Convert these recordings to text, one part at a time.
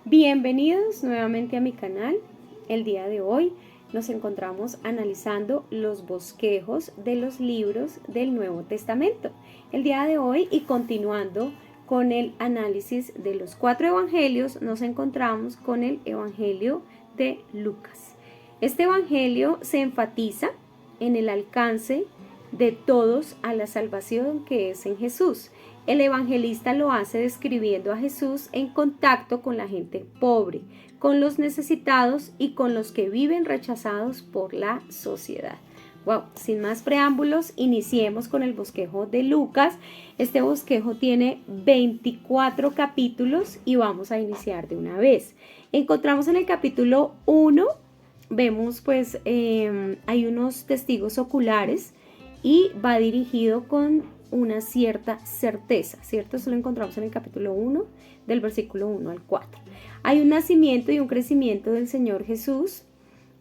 Bienvenidos nuevamente a mi canal. El día de hoy nos encontramos analizando los bosquejos de los libros del Nuevo Testamento. El día de hoy, y continuando con el análisis de los 4 evangelios, nos encontramos con el Evangelio de Lucas. Este evangelio se enfatiza en el alcance de todos a la salvación que es en Jesús. El evangelista lo hace describiendo a Jesús en contacto con la gente pobre, con los necesitados y con los que viven rechazados por la sociedad. Wow, sin más preámbulos, iniciemos con el bosquejo de Lucas. Este bosquejo tiene 24 capítulos y vamos a iniciar de una vez. Encontramos en el capítulo 1, vemos hay unos testigos oculares y va dirigido con una cierta certeza, ¿cierto? Eso lo encontramos en el capítulo 1, del versículo 1 al 4. Hay un nacimiento y un crecimiento del Señor Jesús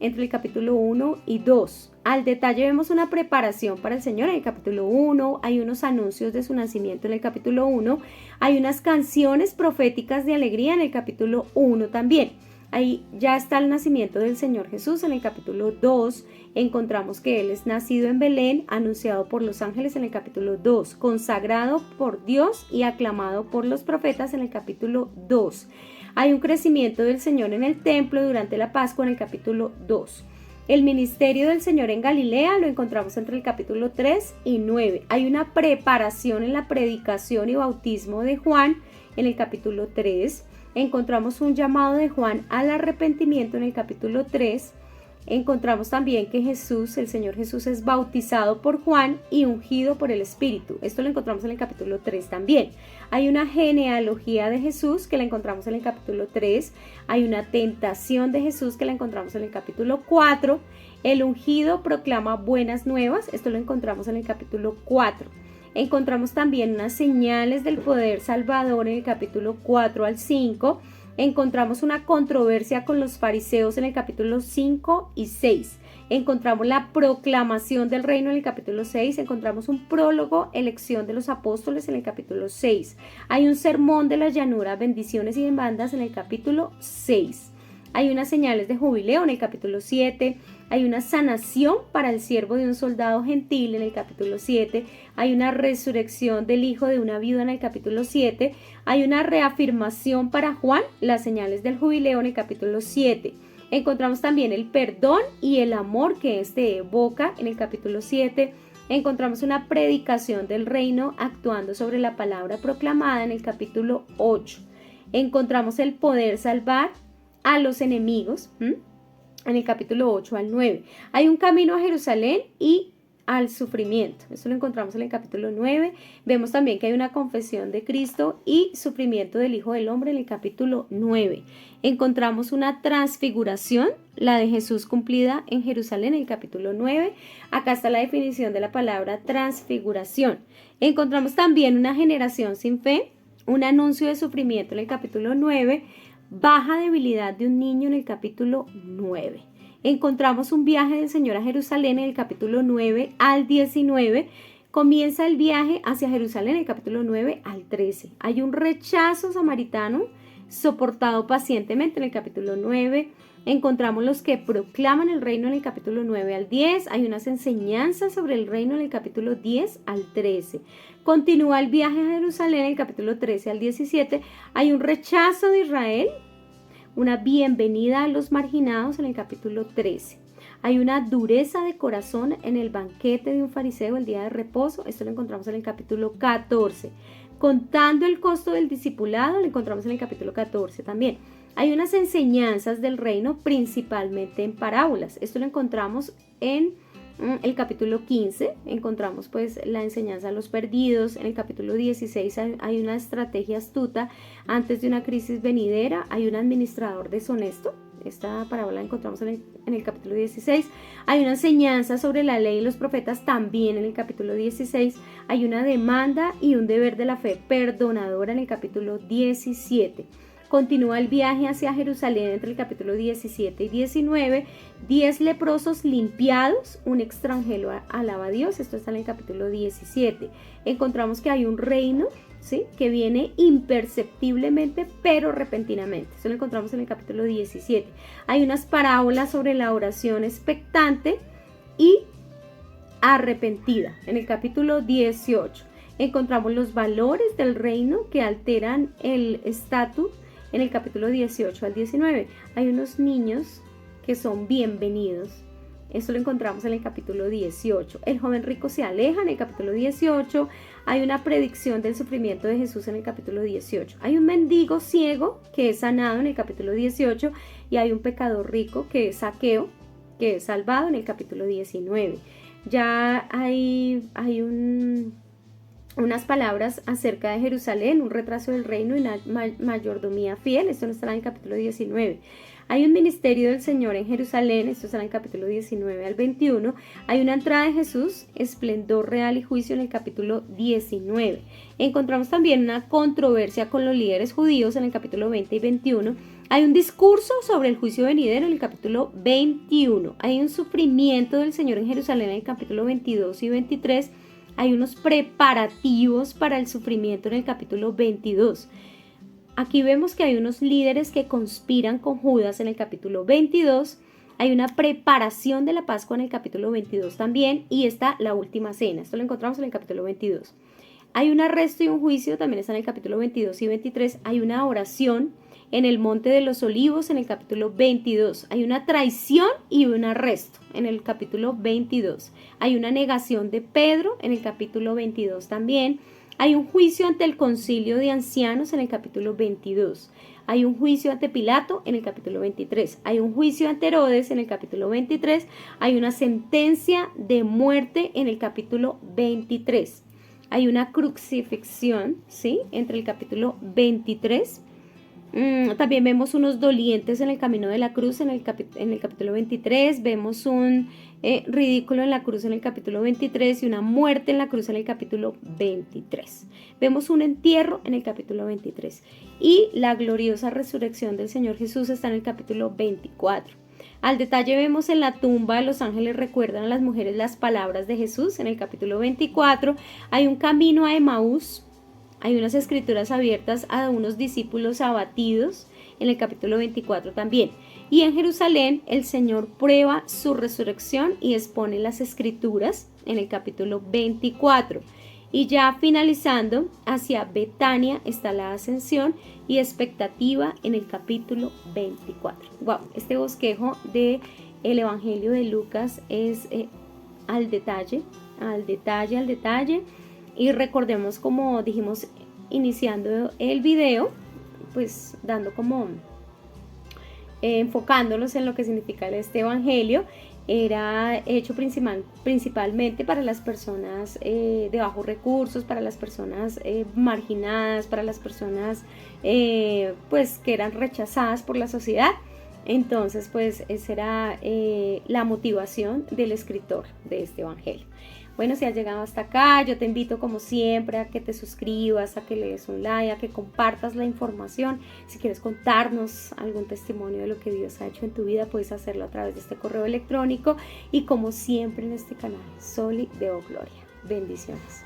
entre el capítulo 1 y 2. Al detalle vemos una preparación para el Señor en el capítulo 1, hay unos anuncios de su nacimiento en el capítulo 1, hay unas canciones proféticas de alegría en el capítulo 1 también. Ahí ya está el nacimiento del Señor Jesús en el capítulo 2. Encontramos que Él es nacido en Belén, anunciado por los ángeles en el capítulo 2, consagrado por Dios y aclamado por los profetas en el capítulo 2. Hay un crecimiento del Señor en el templo durante la Pascua en el capítulo 2. El ministerio del Señor en Galilea lo encontramos entre el capítulo 3 y 9. Hay una preparación en la predicación y bautismo de Juan en el capítulo 3. Encontramos un llamado de Juan al arrepentimiento en el capítulo 3. Encontramos también que Jesús, el Señor Jesús, es bautizado por Juan y ungido por el Espíritu. Esto lo encontramos en el capítulo 3 también. Hay una genealogía de Jesús que la encontramos en el capítulo 3. Hay una tentación de Jesús que la encontramos en el capítulo 4. El ungido proclama buenas nuevas. Esto lo encontramos en el capítulo 4. Encontramos también unas señales del poder salvador en el capítulo 4 al 5. Encontramos una controversia con los fariseos en el capítulo 5 y 6. Encontramos la proclamación del reino en el capítulo 6. Encontramos un prólogo, elección de los apóstoles en el capítulo 6. Hay un sermón de la llanura, bendiciones y demandas en el capítulo 6. Hay unas señales de jubileo en el capítulo 7. Hay una sanación para el siervo de un soldado gentil en el capítulo 7. Hay una resurrección del hijo de una viuda en el capítulo 7. Hay una reafirmación para Juan, las señales del jubileo en el capítulo 7. Encontramos también el perdón y el amor que éste evoca en el capítulo 7. Encontramos una predicación del reino actuando sobre la palabra proclamada en el capítulo 8. Encontramos el poder salvar a los enemigos en el capítulo 8 al 9. Hay un camino a Jerusalén y al sufrimiento. Esto lo encontramos en el capítulo 9. Vemos también que hay una confesión de Cristo y sufrimiento del Hijo del Hombre en el capítulo 9. Encontramos una transfiguración, la de Jesús cumplida en Jerusalén en el capítulo 9. Acá está la definición de la palabra transfiguración. Encontramos también una generación sin fe, un anuncio de sufrimiento en el capítulo 9. Baja debilidad de un niño en el capítulo 9. Encontramos un viaje del Señor a Jerusalén en el capítulo 9 al 19. Comienza el viaje hacia Jerusalén en el capítulo 9 al 13. Hay un rechazo samaritano soportado pacientemente en el capítulo 9. Encontramos los que proclaman el reino en el capítulo 9 al 10. Hay unas enseñanzas sobre el reino en el capítulo 10 al 13. Continúa el viaje a Jerusalén en el capítulo 13 al 17. Hay un rechazo de Israel, una bienvenida a los marginados en el capítulo 13. Hay una dureza de corazón en el banquete de un fariseo el día de reposo. Esto lo encontramos en el capítulo 14. Contando el costo del discipulado, lo encontramos en el capítulo 14 también. Hay unas enseñanzas del reino principalmente en parábolas. Esto lo encontramos en el capítulo 15. Encontramos la enseñanza a los perdidos. En el capítulo 16 hay una estrategia astuta antes de una crisis venidera. Hay un administrador deshonesto. Esta parábola la encontramos en el capítulo 16. Hay una enseñanza sobre la ley y los profetas también en el capítulo 16. Hay una demanda y un deber de la fe perdonadora en el capítulo 17. Continúa el viaje hacia Jerusalén entre el capítulo 17 y 19. 10 leprosos limpiados, un extranjero alaba a Dios. Esto está en el capítulo 17. Encontramos que hay un reino, ¿sí?, que viene imperceptiblemente pero repentinamente. Eso lo encontramos en el capítulo 17. Hay unas parábolas sobre la oración expectante y arrepentida en el capítulo 18. Encontramos los valores del reino que alteran el estatus en el capítulo 18 al 19. Hay unos niños que son bienvenidos. Esto lo encontramos en el capítulo 18. El joven rico se aleja en el capítulo 18. Hay una predicción del sufrimiento de Jesús en el capítulo 18. Hay un mendigo ciego que es sanado en el capítulo 18. Y hay un pecador rico que es Zaqueo, que es salvado en el capítulo 19. Ya hay unas palabras acerca de Jerusalén, un retraso del reino y una mayordomía fiel. Esto no estará en el capítulo 19. Hay un ministerio del Señor en Jerusalén. Esto estará en el capítulo 19 al 21. Hay una entrada de Jesús, esplendor real y juicio en el capítulo 19. Encontramos también una controversia con los líderes judíos en el capítulo 20 y 21. Hay un discurso sobre el juicio venidero en el capítulo 21. Hay un sufrimiento del Señor en Jerusalén en el capítulo 22 y 23. Hay unos preparativos para el sufrimiento en el capítulo 22. Aquí vemos que hay unos líderes que conspiran con Judas en el capítulo 22. Hay una preparación de la Pascua en el capítulo 22 también. Y está la última cena. Esto lo encontramos en el capítulo 22. Hay un arresto y un juicio, también está en el capítulo 22 y 23. Hay una oración en el Monte de los Olivos en el capítulo 22. Hay una traición y un arresto en el capítulo 22. Hay una negación de Pedro en el capítulo 22 también. Hay un juicio ante el concilio de ancianos en el capítulo 22. Hay un juicio ante Pilato en el capítulo 23. Hay un juicio ante Herodes en el capítulo 23. Hay una sentencia de muerte en el capítulo 23. Hay una crucifixión, ¿sí?, entre el capítulo 23. También vemos unos dolientes en el camino de la cruz en el capítulo 23. Vemos un ridículo en la cruz en el capítulo 23 y una muerte en la cruz en el capítulo 23. Vemos un entierro en el capítulo 23 y la gloriosa resurrección del Señor Jesús está en el capítulo 24. Al detalle vemos en la tumba, los ángeles recuerdan a las mujeres las palabras de Jesús en el capítulo 24. Hay un camino a Emaús. Hay unas escrituras abiertas a unos discípulos abatidos en el capítulo 24 también. Y en Jerusalén el Señor prueba su resurrección y expone las escrituras en el capítulo 24. Y ya finalizando, hacia Betania está la ascensión y expectativa en el capítulo 24. Wow, este bosquejo del Evangelio de Lucas es al detalle. Y recordemos, como dijimos iniciando el video, pues dando como enfocándonos en lo que significa este evangelio. Era hecho principalmente para las personas de bajos recursos, para las personas marginadas, para las personas pues que eran rechazadas por la sociedad. Entonces pues esa era la motivación del escritor de este evangelio. Bueno, si has llegado hasta acá, yo te invito como siempre a que te suscribas, a que le des un like, a que compartas la información. Si quieres contarnos algún testimonio de lo que Dios ha hecho en tu vida, puedes hacerlo a través de este correo electrónico. Y como siempre en este canal, Soli Deo Gloria. Bendiciones.